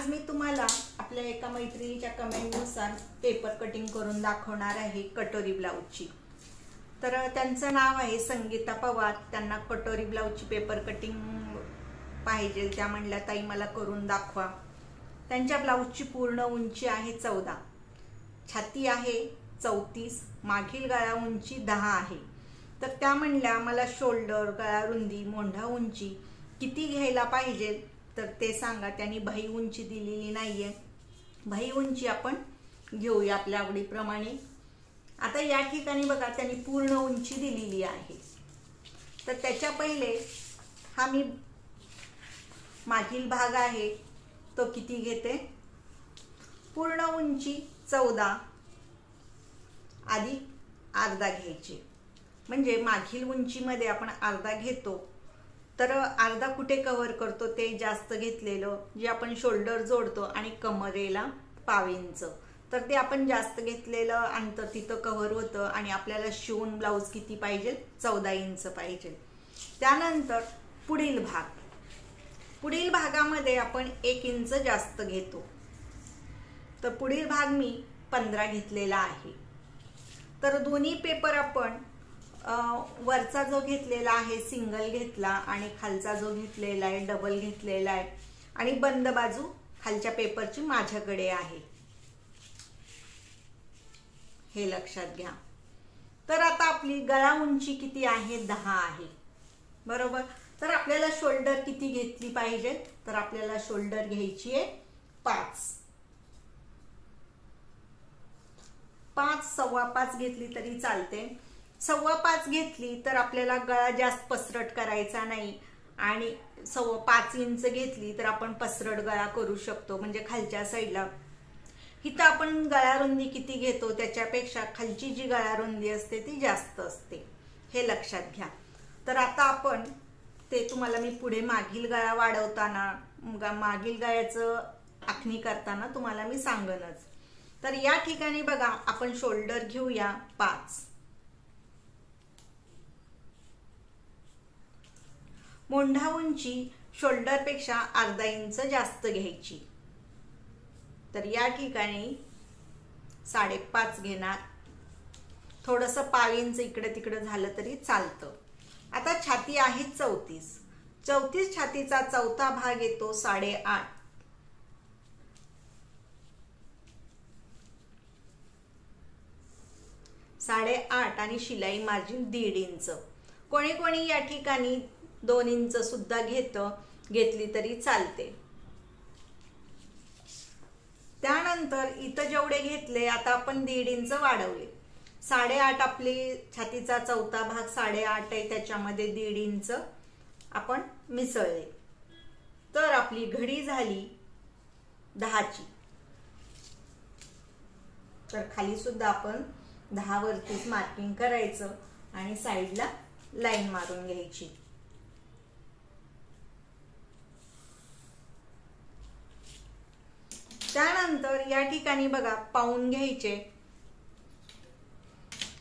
आज मी तुम्हाला आपल्या एका मैत्रिणीच्या कमेंटनुसार पेपर कटिंग करून दाखवणार आहे कटोरी ब्लाउजची। तर त्यांचं नाव आहे संगीता पवार। त्यांना कटोरी ब्लाउजची पेपर कटिंग पाहिजे, त्या म्हणल्या ताई मला करून दाखवा। त्यांच्या ब्लाउजची पूर्ण उंची आहे 14, छाती आहे 34, मागील गळा उंची 10 आहे। तर त्या म्हणल्या मला शोल्डर, गळा रुंदी, मोंढा उंची किती घ्यायला पाहिजे तर ते सांगा। त्यांनी बाही उंची दिलेली नाहीये, बाही उंची आपण घेऊया आपल्या आवडीप्रमाणे। आता या ठिकाणी बघा त्यांनी पूर्ण उंची दिलेली आहे, तर त्याच्या पहिले हा मी मागील भाग आहे तो किती घेते, पूर्ण उंची 14 आधी अर्धा घ्यायची, म्हणजे मागील उंचीमध्ये आपण अर्धा घेतो तर अर्धा कुठे कव्हर करतो ते जास्त घेतलेलं, जे आपण शोल्डर जोडतो आणि कमरेला पाव इंच, तर ते आपण जास्त घेतलेलं अंतर तिथं कव्हर होतं आणि आपल्याला शिवून ब्लाउज किती पाहिजे 14 इंच पाहिजे। त्यानंतर पुढील भागामध्ये आपण 1 इंच जास्त घेतो, तर पुढील भाग मी 15 घेतलेला आहे। तर दोन्ही पेपर आपण वरचा जो घेतलेला आहे सिंगल घेतला आणि खालचा जो घेतलेला आहे डबल घेतलेला आहे, आणि बंद बाजू खालच्या पेपरची माझ्याकडे आहे, हे लक्षात घ्या। तर आता आपली गळा उंची किती आहे 10 आहे, बरोबर। तर आपल्याला शोल्डर किती घेतली पाहिजे, तर आपल्याला शोल्डर घ्यायची आहे 5, 5.25 घेतली तरी चालते। 5.25 घेतली तर आपल्याला गळा जास्त पसरट करायचा नाही, आणि 5 इंच घेतली तर आपण पसरट गळा करू शकतो, म्हणजे खालच्या साईडला। इथं आपण गळा रुंदी किती घेतो त्याच्यापेक्षा खालची जी गळा रुंदी असते ती जास्त असते, हे लक्षात घ्या। तर आता आपण ते तुम्हाला मी पुढे मागील गळा वाढवताना, मागील गळ्याचं आखणी करताना तुम्हाला मी सांगणच। तर या ठिकाणी बघा आपण शोल्डर घेऊया 5, मोंढा उंची शोल्डर पेक्षा अर्धा इंच जास्त घ्यायची, तर या ठिकाणी 5.5 घेणार, थोडस पाव इंच इकडे तिकडे झालं तरी चालतं। आता छाती आहे 34, 34 छातीचा चौथा भाग येतो 8.5, 8.5 आणि शिलाई मार्जिन 1.5 इंच। कोणी कोणी या ठिकाणी 2 इंच सुद्धा घेतली तरी चालते। त्यानंतर इथं जेवढे घेतले आता आपण 1.5 इंच वाढवले, 8.5 आपली छातीचा चौथा भाग 8.5 आहे, त्याच्यामध्ये 1.5 इंच आपण मिसळले, तर आपली घडी झाली 10ची। तर खाली सुद्धा आपण 10 वरतीच मार्किंग करायचं आणि साईडला लाईन मारून घ्यायची। त्यानंतर या ठिकाणी बघा पाऊन घ्यायचे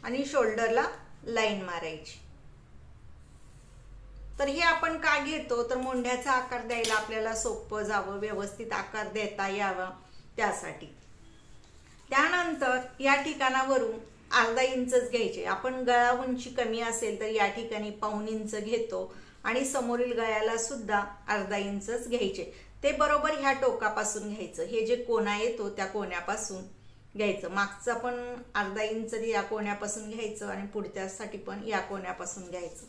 आणि शोल्डरला लाईन मारायची। तर हे आपण का घेतो तर मोंढ्याचा आकार द्यायला आपल्याला सोपं जावं, व्यवस्थित आकार देता यावा त्यासाठी। त्यानंतर या ठिकाणावरून अर्धा इंचच घ्यायचे, आपण गळा उंची कमी असेल तर या ठिकाणी पाऊण इंच घेतो आणि समोरील गळ्याला सुद्धा अर्धा इंचच घ्यायचे। ते बरोबर ह्या टोकापासून घ्यायचं, हे जे कोना येतो त्या कोण्यापासून घ्यायचं, मागचं पण अर्धा इंच या कोण्यापासून घ्यायचं आणि पुढच्यासाठी पण या कोण्यापासून घ्यायचं।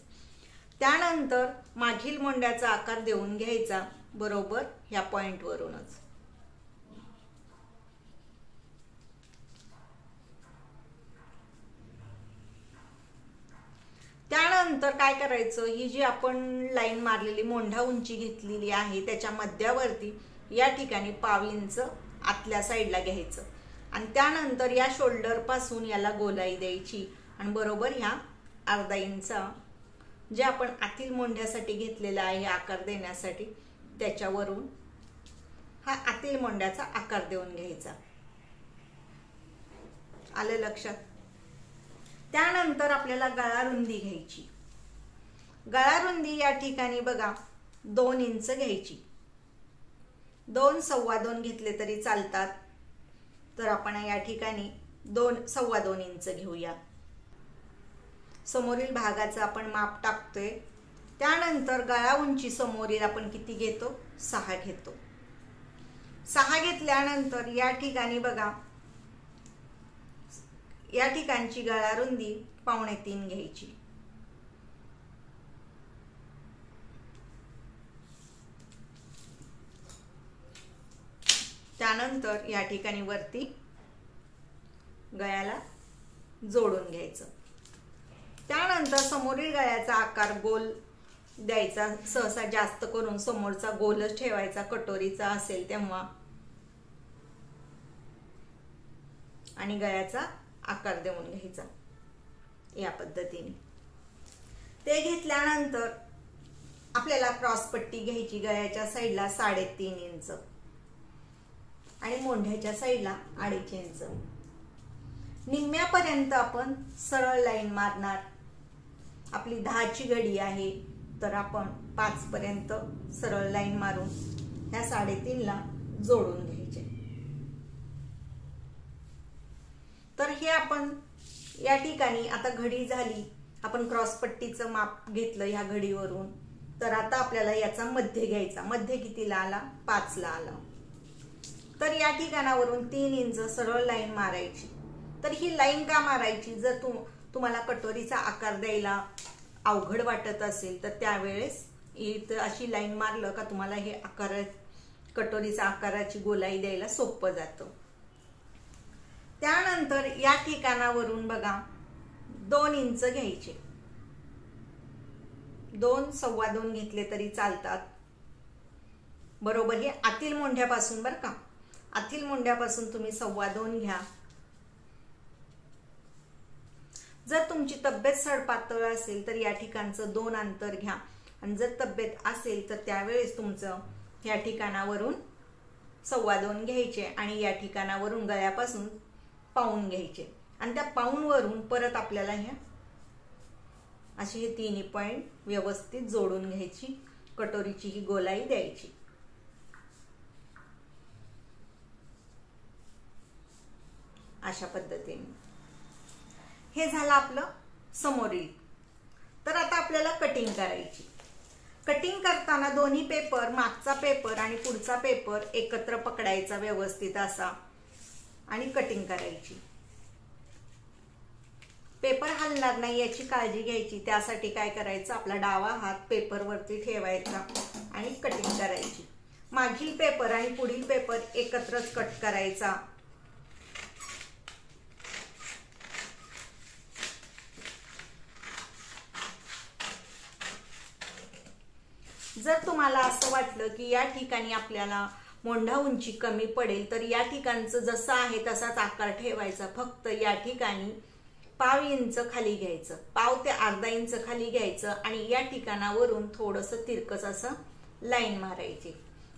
त्यानंतर मागील मोंढ्याचा आकार देऊन घ्यायचा बरोबर ह्या पॉइंट वरूनच। त्यानंतर काय करायचं, ही जी आपण लाईन मारलेली मोंढा उंची घेतलेली आहे त्याच्या मध्यावरती या ठिकाणी पाव इंच आतल्या साईडला घ्यायचं, आणि त्यानंतर या शोल्डर पासून याला गोलाई द्यायची आणि बरोबर ह्या अर्धा इंच जे आपण आतील मोंढ्यासाठी घेतलेला आहे आकार देण्यासाठी त्याच्यावरून हा आतील मोंढ्याचा आकार देऊन घ्यायचा, आलं लक्षात। त्यानंतर आपल्याला गळा रुंदी घ्यायची, गळा रुंदी या ठिकाणी बघा 2 इंच घ्यायची, 2 सव्वा 2 घेतले तरी चालतात. तर आपण या ठिकाणी 2 सव्वा 2 इंच घेऊया. समोरील भागाचं आपण माप टाकतोय. त्यानंतर गळा उंची समोरील आपण किती घेतो? 6 घेतो. 6 घेतल्यानंतर या ठिकाणी बघा, या ठिकाणची गळा रुंदी 2.25 घ्यायची. त्यानंतर या ठिकाणी वरती गळ्याला जोडून घ्यायचं. त्यानंतर समोरील गळ्याचा आकार गोल द्यायचा. सहसा जास्त करून समोरचा गोलच ठेवायचा, कटोरीचा असेल तेव्हा. आणि गळ्याचा आकार देऊन घ्यायचा या पद्धतीने. ते घेतल्यानंतर आपल्याला क्रॉस पट्टी घ्यायची. गळ्याच्या साईडला 3.5 इंच आणि मोंढ्याच्या साईडला 2.5 इंच. निम्म्यापर्यंत आपण सरळ लाईन मारणार. आपली 10 ची घडी आहे, तर आपण 5 पर्यंत सरळ लाईन मारून ह्या 3.5 ला जोडून घ्यायचे. तर हे आपण या ठिकाणी आता घडी झाली. आपण क्रॉस पट्टीचं माप घेतलं ह्या घडीवरून. तर आता आपल्याला याचा मध्य घ्यायचा. मध्य कितीला आला? 5 ला आला. तर या ठिकाणावरून 3 इंच सरळ लाईन मारायची. तर ही लाईन का मारायची? जर तुम्हाला कटोरीचा आकार द्यायला अवघड वाटत असेल तर त्यावेळेस इथं अशी लाईन मारलं का तुम्हाला हे कटोरीचा आकाराची गोलाई द्यायला सोपं जातं. त्यानंतर या ठिकाणावरून बघा 2 इंच घ्यायचे. 2 सव्वा 2 घेतले तरी चालतात. बरोबर हे आतील मोंढ्यापासून बरं का, आतील मोंढ्यापासून तुम्ही सव्वा 2 घ्या. जर तुमची तब्येत सडपातळ असेल तर या ठिकाणचं 2 अंतर घ्या. आणि जर तब्येत असेल तर त्यावेळेस तुमचं या ठिकाणावरून सव्वा 2 घ्यायचे आणि या ठिकाणावरून गळ्यापासून पाऊण घ्यायचे. आणि त्या पाऊणवरून परत आपल्याला ह्या अशी हे 3 पॉइंट व्यवस्थित जोडून घ्यायची. कटोरीची ही गोलाई द्यायची. अशा पद्धतीने हे झालं आपलं समोरील. तर आता आपल्याला कटिंग करायची. कटिंग करताना दोन्ही पेपर, मागचा पेपर आणि पुढचा पेपर एकत्र पकडायचा व्यवस्थित असा आणि कटिंग करायची. पेपर हलणार नाही याची काळजी घ्यायची. त्यासाठी काय करायचं, आपला डावा हात पेपरवरती ठेवायचा आणि कटिंग करायची. मागील पेपर आणि पुढील पेपर एकत्रच कट करायचा. जर तुम्हाला असं वाटलं की या ठिकाणी आपल्याला मोंढा उंची कमी पडेल तर या ठिकाणचं जसं आहे तसाच आकार ठेवायचा. फक्त या ठिकाणी 1/2 इंच खाली घ्यायचं, 1/2 ते अर्धा इंच खाली घ्यायचं आणि या ठिकाणावरून थोडंसं तिरकस असं लाईन मारायची.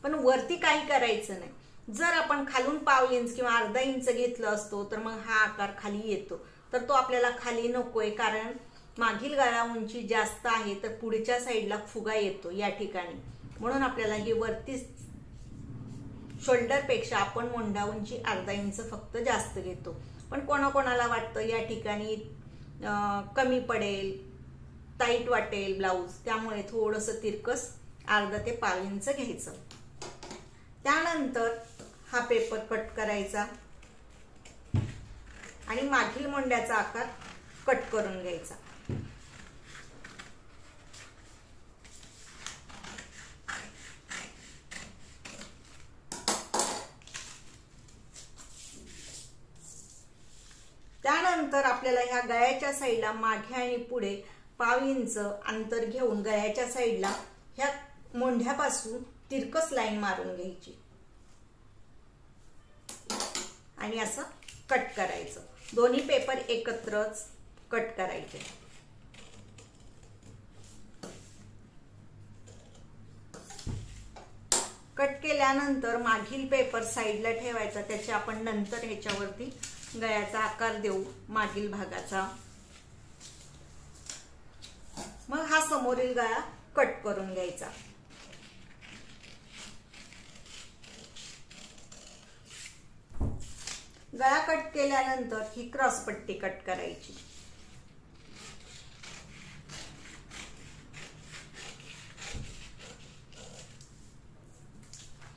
पण वरती काही करायचं नाही. जर आपण खालून 1/2 इंच किंवा अर्धा इंच घेतलं असतो तर मग हा आकार खाली येतो. तर तो आपल्याला खाली नकोय, कारण मागील गळा उंची जास्त आहे तर पुढच्या साईडला फुगा येतो या ठिकाणी. म्हणून आपल्याला ही वरती शोल्डर पेक्षा आपण मोंढा उंची अर्धा इंच फक्त जास्त घेतो. पण कोणाकोणाला वाटतं या ठिकाणी कमी पडेल, टाईट वाटेल ब्लाऊज, त्यामुळे थोडंसं तिरकस अर्धा ते 1/2 इंच घ्यायचं. त्यानंतर हा पेपर कट करायचा आणि मागील मोंढ्याचा आकार कट करून घ्यायचा. त्यानंतर आपल्याला ह्या गळ्याच्या साईडला मागे आणि पुढे 1/2 इंच अंतर घेऊन गळ्याच्या साईडला ह्या मोंढ्यापासून तिरकस लाईन मारून घ्यायची आणि असं कट करायचं. दोन्ही पेपर एकत्रच कट करायचे. कट केल्यानंतर मागील पेपर साईडला ठेवायचा. त्याचे आपण नंतर ह्याच्यावरती गळ्याचा आकार देऊ मागील भागाचा. मग हा समोरील गळा कट करून घ्यायचा. गळा कट केल्यानंतर ही क्रॉस पट्टी कट करायची।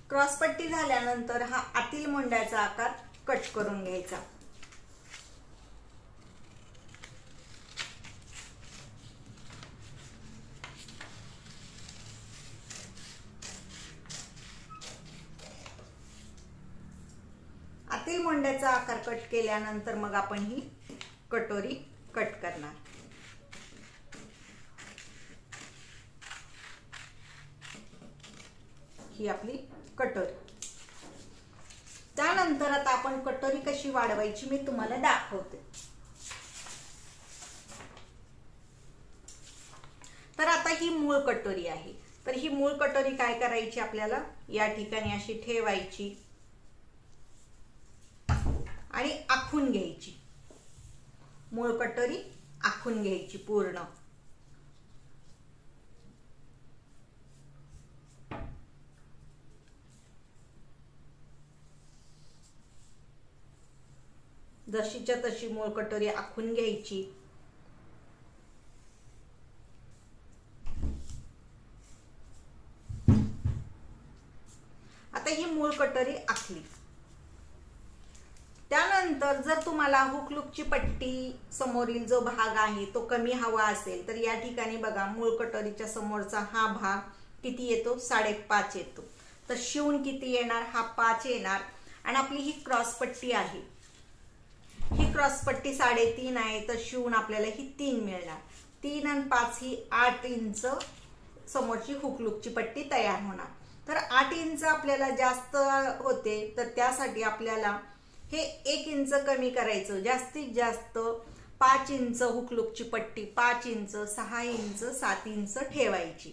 क्रॉस पट्टी झाल्यानंतर हा आतील मोंड्याचा आकार कट करून घ्यायचा। आतील मोंड्याचा आकार कट केल्यानंतर मग आपण ही कटोरी कट करणार। ही आपली कटोरी। त्यानंतर आता आपण कटोरी कशी वाढवायची मी तुम्हाला दाखवते। तर आता ही मूळ कटोरी आहे, तर ही मूळ कटोरी काय करायची, आपल्याला या ठिकाणी अशी ठेवायची आणि आखून घ्यायची। मूळ कटोरी आखून घ्यायची पूर्ण। जशीच्या तशी मूळ कटोरी आखून घ्यायची। आता ही मूळ कटोरी आखली। त्यानंतर जर तुम्हाला हुक लूपची पट्टी समोरील जो भाग आहे तो कमी हवा असेल तर या ठिकाणी बघा मूळ कटोरीच्या समोरचा हा भाग किती येतो, 5.5 येतो। तर शिवून किती येणार, हा 5 येणार। आणि आपली ही क्रॉस पट्टी आहे, ही क्रॉस पट्टी 3.5 आहे, तर शिवून आपल्याला ही 3 मिळणार। 3 आणि 5 ही 8 इंच समोरची हुक लूपची पट्टी तयार होणार। तर 8 इंच आपल्याला जास्त होते, तर त्यासाठी आपल्याला हे 1 इंच कमी करायचं। जास्तीत जास्त 5 इंच हुक लूपची पट्टी 5 इंच, 6 इंच, 7 इंच ठेवायची।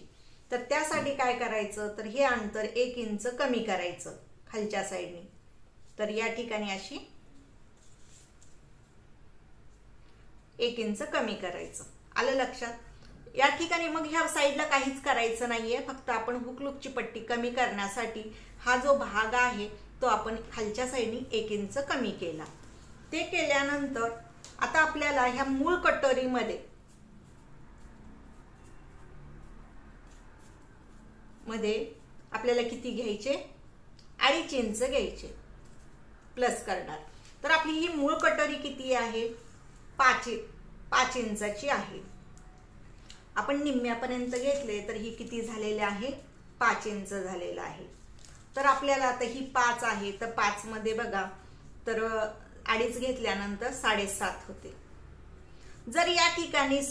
तर त्यासाठी काय करायचं, तर हे अंतर 1 इंच कमी करायचं खालच्या साईडने। तर या ठिकाणी अशी 1 इंच कमी करायचं, आलं लक्षात। या ठिकाणी मग ह्या साईडला काहीच करायचं नाहीये, फक्त आपण हुक लूपची पट्टी कमी करण्यासाठी हा जो भाग आहे तो आपण खालच्या साईडने 1 इंच कमी केला। ते केल्यानंतर आता आपल्याला ह्या मूळ कटोरीमध्ये आपल्याला किती घ्यायचे, 2.5 इंच घ्यायचे, प्लस करणार। तर आपली ही मूळ कटोरी किती आहे, 5 इंचाची आहे। आपण निम्म्यापर्यंत घेतले तर ही किती झालेले आहे, 5 इंच झालेला आहे। तर आपल्याला आता ही 5 आहे, तर 5 मध्ये बघा तर 2.5 घेतल्यानंतर 7.5 होते। जर या ठिकाणी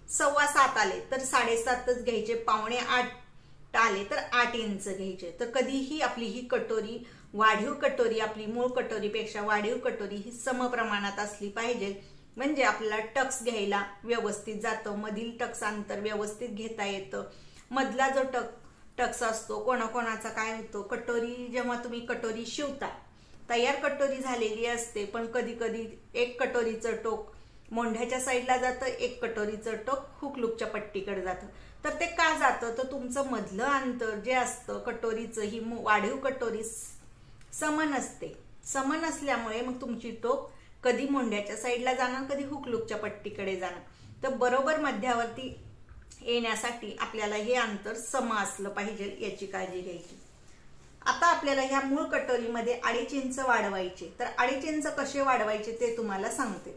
7.25 आले तर 7.5च घ्यायचे, 7.25 आले तर 8 इंच घ्यायचे। तर कधीही आपली ही कटोरी वाढीव कटोरी, आपली मूळ कटोरीपेक्षा वाढीव कटोरी ही समप्रमाणात असली पाहिजे, म्हणजे आपल्याला टक्स घ्यायला व्यवस्थित जातं, मधील टक्स अंतर व्यवस्थित घेता येतं। मधला जो टक्स असतो, कोणाकोणाचा काय होतो, कटोरी जेव्हा तुम्ही कटोरी शिवता तयार कटोरी झालेली असते, पण कधी कधी एक कटोरीचं टोक मोंढ्याच्या साईडला जातं, एक कटोरीचं टोक हुक लूपच्या पट्टीकडे जातं। तर ते का जातं, तर तुमचं मधलं अंतर जे असतं कटोरीचं, ही वाढीव कटोरी सम नसते। सम नसल्यामुळे मग तुमची टोक कधी मोंढ्याच्या साईडला जाणार, कधी हुक लूपच्या पट्टीकडे जाणार। तर बरोबर मध्यावरती येण्यासाठी आपल्याला हे अंतर सम असलं पाहिजे, याची काळजी घ्यायची। आता आपल्याला ह्या मूळ कटोरीमध्ये 2.5 इंच वाढवायचे। तर 2.5 इंच कसे वाढवायचे ते तुम्हाला सांगते।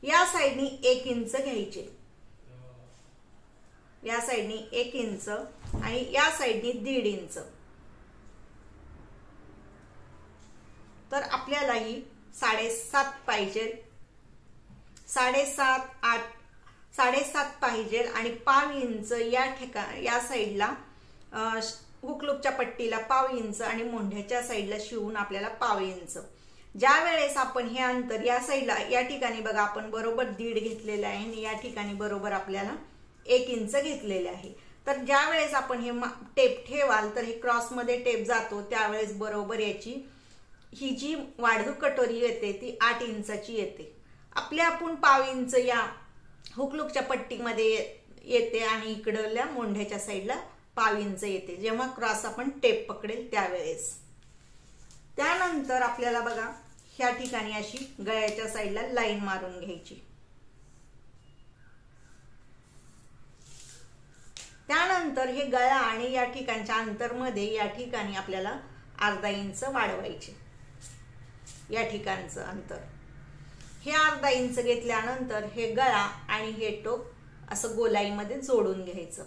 या साईडनी 1 इंच घ्यायचे, या साईडनी 1 इंच आणि या साईडनी 1.5 इंच। तर आपल्याला ही 7.5 पाहिजे, 7.5, 8, 7.5 पाहिजे आणि 0.5 इंच या साईडला हुक लूपच्या पट्टीला 0.5 इंच आणि मोंढ्याच्या साईडला शिवून आपल्याला 0.5 इंच। ज्या वेळेस आपण हे अंतर या साईडला, या ठिकाणी बघा आपण बरोबर 1.5 घेतलेलं आहे आणि या ठिकाणी बरोबर आपल्याला 1 इंच घेतलेले आहे। तर ज्या वेळेस आपण हे टेप ठेवाल तर हे क्रॉस मध्ये टेप जातो, त्यावेळेस बरोबर याची ही जी वाढीव कटोरी येते ती 8 इंचाची येते। आपल्या आपण 0.5 इंच या हुक लूपच्या पट्टीमध्ये येते आणि इकडल्या मोंढ्याच्या साईडला 0.5 इंच येते, जेव्हा क्रॉस आपण टेप पकडेल त्यावेळेस। त्यानंतर आपल्याला बघा ह्या ठिकाणी अशी गळ्याच्या साईडला लाईन मारून घ्यायची। त्यानंतर हे गळा आणि या ठिकाणच्या अंतरमध्ये या ठिकाणी आपल्याला अर्धा इंच वाढवायचे। या ठिकाणचं अंतर हे अर्धा इंच घेतल्यानंतर हे गळा आणि हे टोक असं गोलाईमध्ये जोडून घ्यायचं।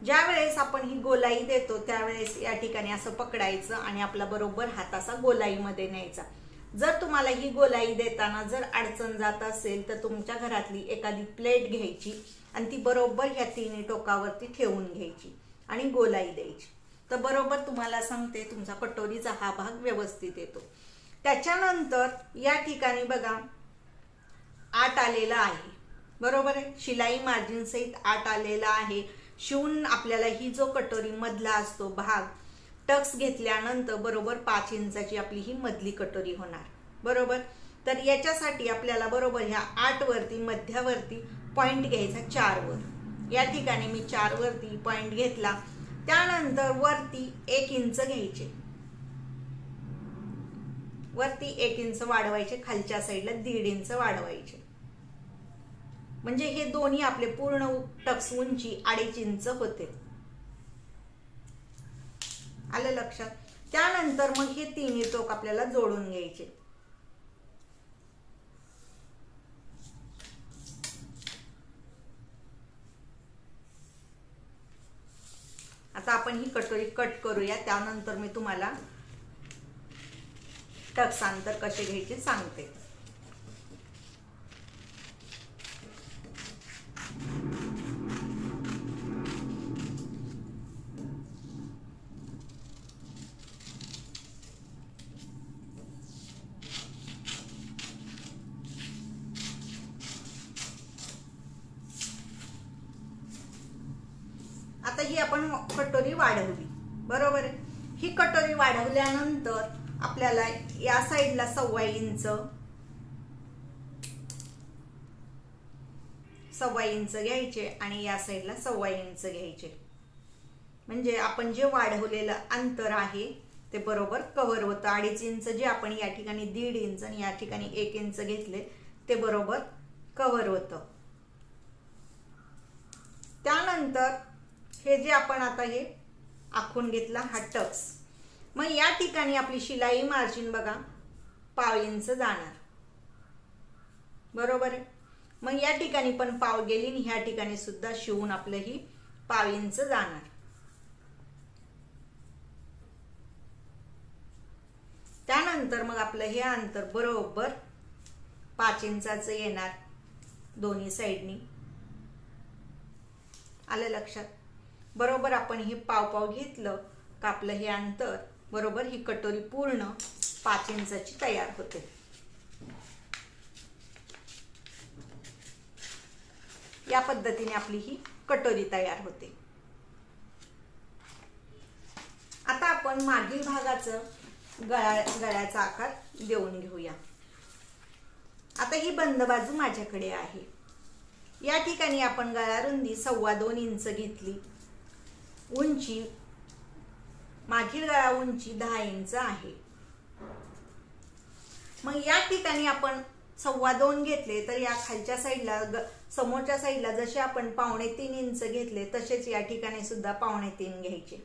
ज्या वेळेस आपण ही गोलाई देतो त्यावेळेस या ठिकाणी असं पकडायचं आणि आपला बरोबर हात असा गोलाईमध्ये न्यायचा। जर तुम्हाला ही गोलाई देताना जर अडचण जात असेल तर तुमच्या घरातली एखादी प्लेट घ्यायची आणि ती बरोबर ह्या तिन्ही टोकावरती ठेवून घ्यायची आणि गोलाई द्यायची, तर बरोबर तुम्हाला सांगते तुमचा कटोरीचा हा भाग व्यवस्थित येतो। त्याच्यानंतर या ठिकाणी बघा 8 आलेला आहे, बरोबर आहे, शिलाई मार्जिन सहित 8 आलेला आहे। शिवून आपल्याला ही जो कटोरी मधला असतो भाग टक्स घेतल्यानंतर बरोबर 5 इंचाची आपली ही मधली कटोरी होणार, बरोबर। तर याच्यासाठी आपल्याला बरोबर ह्या 8 वरती मध्यावरती पॉइंट घ्यायचा 4 वर। या ठिकाणी मी 4 वरती पॉइंट घेतला। त्यानंतर वरती 1 इंच घ्यायचे, वरती 1 इंच वाढवायचे, खालच्या साईडला 1.5 इंच वाढवायचे, म्हणजे हे दोन्ही आपले पूर्ण टक्स उंची 2.5 इंच होते। आलं लक्षात? त्यानंतर मग हे तिन्ही टोक आपल्याला जोडून घ्यायचे। आता आपण ही कटोरी कट करूया, त्यानंतर मी तुम्हाला टक्स अंतर कसे घ्यायचे सांगते। आता ही आपण कटोरी वाढवली, बरोबर आहे। ही कटोरी वाढवल्यानंतर आपल्याला या साईडला 1.25 इंच घ्यायचे आणि या साईडला 1.25 इंच घ्यायचे, म्हणजे आपण जे वाढवलेलं अंतर आहे ते बरोबर कव्हर होतं। 2.5 इंच जे आपण या ठिकाणी 1.5 इंच आणि या ठिकाणी 1 इंच घेतले ते बरोबर कव्हर होतं। त्यानंतर हे जे आपण आता हे आखून घेतला हा टक्स, मग या ठिकाणी आपली शिलाई मार्जिन बघा 1/2 इंच जाणार, बरोबर आहे। मग या ठिकाणी पण 1/2 गेली आणि ह्या ठिकाणी सुद्धा शिवून आपलं ही 1/2 इंच जाणार। त्यानंतर मग आपलं हे अंतर बरोबर 5 इंचाचं येणार दोन्ही साईडनी। आलं लक्षात? बरोबर आपण हे पाव घेतलं का आपलं हे अंतर बरोबर ही कटोरी पूर्ण 5 इंचाची तयार होते। या पद्धतीने आपली ही कटोरी तयार होते। आता आपण मागील भागाचं गळ्याचा आकार देऊन घेऊया। आता ही बंद बाजू माझ्याकडे आहे। या ठिकाणी आपण गळा रुंदी 2.25 इंच घेतली, उंची मागील गळा उंची 10 इंच आहे। मग या ठिकाणी आपण 2.25 घेतले तर या खालच्या साईडला समोरच्या साईडला जसे आपण 2.25 इंच घेतले तसेच या ठिकाणी सुद्धा 2.25 घ्यायचे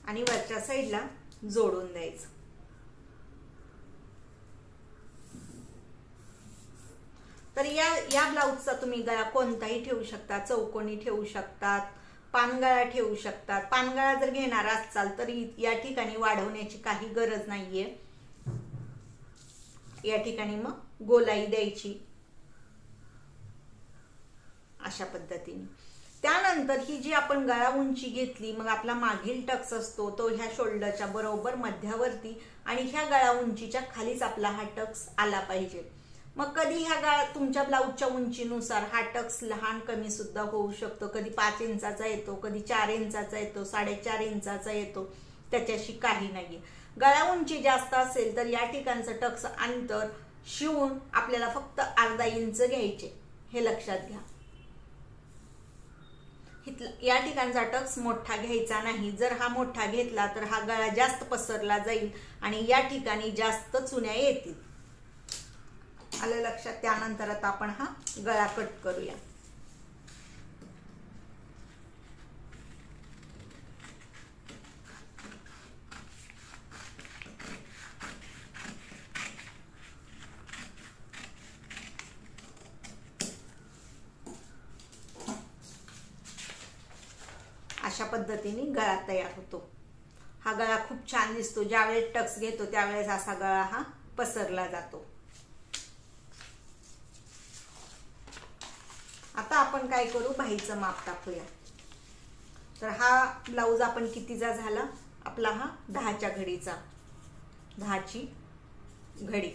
आणि वरच्या साईडला जोडून द्यायचं। तर या ब्लाउजचा तुम्ही गळा कोणताही ठेवू शकता, चौकोनी ठेवू शकतात, पानगळा ठेवू शकतात। पानगळा जर घेणार असाल तर या ठिकाणी वाढवण्याची काही गरज नाहीये। या ठिकाणी मग गोलाई द्यायची अशा पद्धतीने। त्यानंतर ही जी आपण गळा उंची घेतली मग आपला मागील टक्स असतो तो ह्या शोल्डरच्या बरोबर मध्यावरती आणि ह्या गळा उंचीच्या खालीच आपला हा टक्स आला पाहिजे। मग कधी ह्या तुमच्या ब्लाउजच्या उंचीनुसार हा टक्स लहान कमी सुद्धा होऊ शकतो, कधी 5 इंचाचा येतो, कधी 4 इंचाचा येतो, 4.5 इंचाचा येतो, त्याच्याशी काही नाहीये। गळा उंची जास्त असेल तर या ठिकाणचं टक्स अंतर शिवून आपल्याला फक्त अर्धा इंच घ्यायचे, हे लक्षात घ्या. या ठिकाणचा टक्स मोठा घ्यायचा नाही. जर हा मोठा घेतला तर हा गळा जास्त पसरला जाईल आणि या ठिकाणी जास्त चुन्या येतील. आलं लक्षात. त्यानंतर आता आपण हा गळा कट करूया. अशा पद्धतीने गळा तयार होतो. हा गळा खूप छान दिसतो. ज्यावेळेस टक्स घेतो त्यावेळेस असा गळा हा पसरला जातो. आता आपण काय करू, बाहीचं माप टाकूया. तर हा ब्लाऊज आपण कितीचा झाला आपला, हा 10च्या घडीचा, 10ची घडी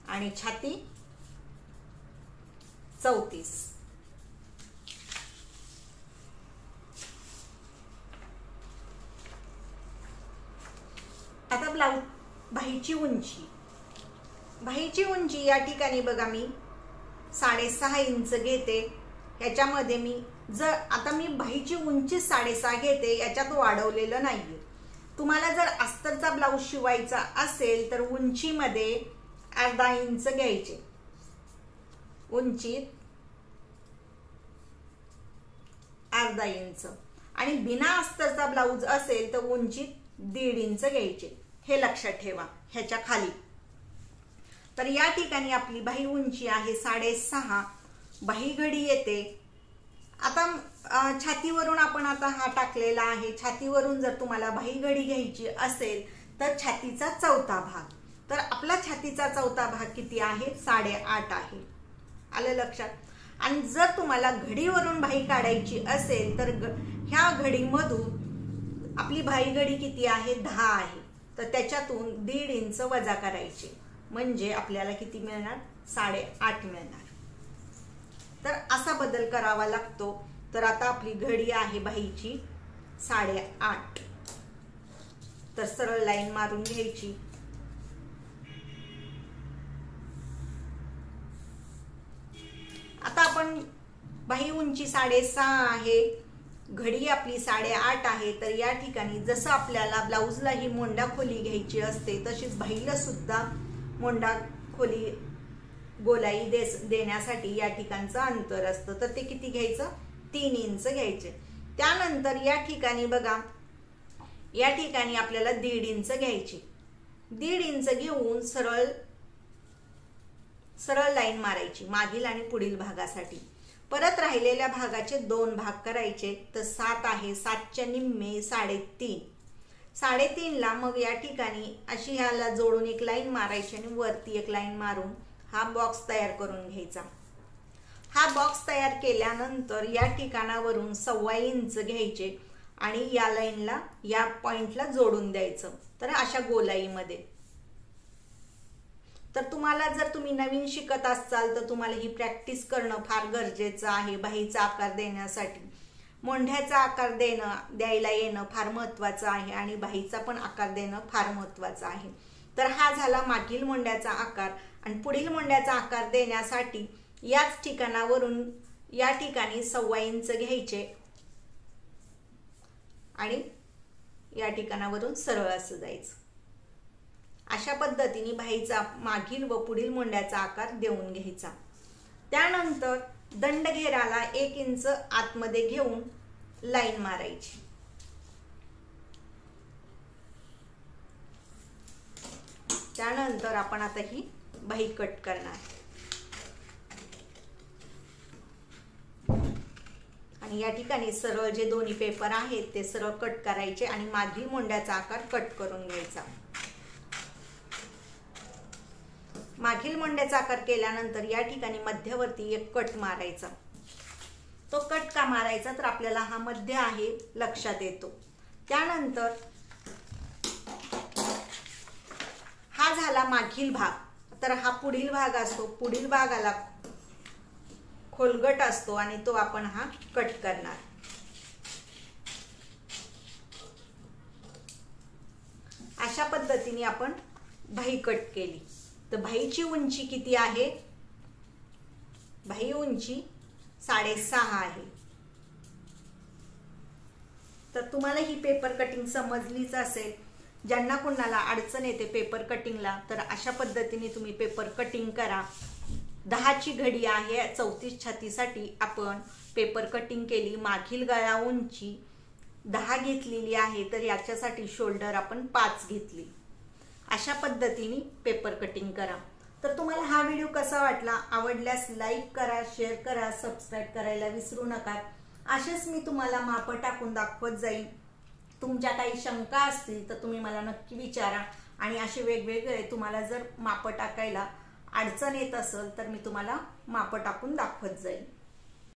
आणि छाती 34. आता ब्लाऊज बाहीची उंची, बाहीची उंची या ठिकाणी बघा मी 6.5 इंच घेते. ह्याच्यामध्ये मी जर आता मी बाहीची उंची 6.5 घेते, याच्यात वाढवलेलं नाहीये. तुम्हाला जर अस्तरचा ब्लाऊज शिवायचा असेल तर उंचीमध्ये अर्धा इंच घ्यायचे, उंचीत अर्धा इंच. आणि बिना अस्तरचा ब्लाऊज असेल तर उंचीत 1.5 इंच घ्यायचे, हे लक्षात ठेवा ह्याच्या खाली. तर या ठिकाणी आपली बाही उंची आहे 6.5, बाही घडी येते. आता छातीवरून आपण आता हा टाकलेला आहे. छातीवरून जर तुम्हाला बाही घडी घ्यायची असेल तर छातीचा 4था भाग. तर आपला छातीचा 4था भाग किती आहे, 8.5 आहे. आलं लक्षात. आणि जर तुम्हाला घडीवरून बाही काढायची असेल तर ह्या घडीमधून आपली बाही घडी किती आहे, 10 आहे. तर त्याच्यातून 1.5 इंच वजा करायचे, म्हणजे आपल्याला किती मिळणार, 8.5 मिळणार. तर असा बदल करावा लागतो. तर आता आपली घडी आहे बाहीची 8.5. तर सरळ लाईन मारून घ्यायची. आता आपण बाही उंची 6.5 आहे, घडी आपली 8.5 आहे. तर या ठिकाणी जसं आपल्याला ब्लाऊजला ही मोंडा खोली घ्यायची असते तशीच बाहीला सुद्धा मोंडा खोली गोलाई देण्यासाठी या ठिकाणचं अंतर असतं. तर ते किती घ्यायचं, 3 इंच घ्यायचे. त्यानंतर या ठिकाणी बघा, या ठिकाणी आपल्याला 1.5 इंच घ्यायची. 1.5 इंच घेऊन सरळ लाईन मारायची मागील आणि पुढील भागासाठी. परत राहिलेल्या भागाचे 2 भाग करायचे. तर 7 आहे, 7च्या निम्मे 3.5. 3.5 ला मग या ठिकाणी अशी ह्याला जोडून एक लाईन मारायची आणि वरती एक लाईन मारून हा बॉक्स तयार करून घ्यायचा. हा बॉक्स तयार केल्यानंतर या ठिकाणावरून 1.25 इंच घ्यायचे आणि या लाईनला, या पॉइंटला जोडून द्यायचं. तर अशा गोलाईमध्ये. तर तुम्हाला जर तुम्ही नवीन शिकत असाल तर तुम्हाला ही प्रॅक्टिस करणं फार गरजेचं आहे. बाहीचा आकार देण्यासाठी मोंढ्याचा आकार द्यायला येणं फार महत्वाचं आहे आणि बाहीचा पण आकार देणं फार महत्वाचं आहे. तर हा झाला मागील मोंढ्याचा आकार. आणि पुढील मोंढ्याचा आकार देण्यासाठी याच ठिकाणावरून या ठिकाणी 1.25 इंच घ्यायचे आणि या ठिकाणावरून सरळ असं जायचं. अशा पद्धतीने बाहीचा मागील व पुढील मोंढ्याचा आकार देऊन घ्यायचा. त्यानंतर दंडघेराला 1 इंच आतमध्ये घेऊन लाईन मारायची. त्यानंतर आपण आता ही बाही कट करणार आणि या ठिकाणी सरळ जे दोन्ही पेपर आहेत ते सरळ कट करायचे आणि मागील मोंढ्याचा आकार कट करून घ्यायचा. मागील मोंढ्याचा आकार केल्यानंतर या ठिकाणी मध्यवर्ती एक कट मारायचा. तो कट का मारायचा, तर आपल्याला हा मध्य आहे लक्षात येतो. त्यानंतर हा झाला मागील भाग. तर हा पुढील भाग असतो. पुढील भागाला खोलगट असतो आणि तो आपण हा कट करणार. अशा पद्धतीने आपण बाही कट केली. तर भाईची उंची किती आहे? भाई उंची 6.5 आहे. तर तुम्हाला ही पेपर कटिंग समजलीच असेल. ज्यांना कोणाला अडचण येते पेपर कटिंगला तर अशा पद्धतीने तुम्ही पेपर कटिंग करा. 10ची घडी आहे. 34 छातीसाठी आपण पेपर कटिंग केली. मागील गळा उंची 10 घेतलेली आहे, तर याच्यासाठी शोल्डर आपण 5 घेतली. अशा पद्धतीने पेपर कटिंग करा. तर तुम्हाला हा व्हिडिओ कसा वाटला? आवडल्यास लाईक करा, शेअर करा, सबस्क्राईब करायला विसरू नका. असेच मी तुम्हाला माप टाकून दाखवत जाईन. तुमच्या काही शंका असतील तर तुम्ही मला नक्की विचारा. आणि असे वेगवेगळे तुम्हाला जर माप टाकायला अडचण येत असेल तर मी तुम्हाला माप टाकून दाखवत जाईन.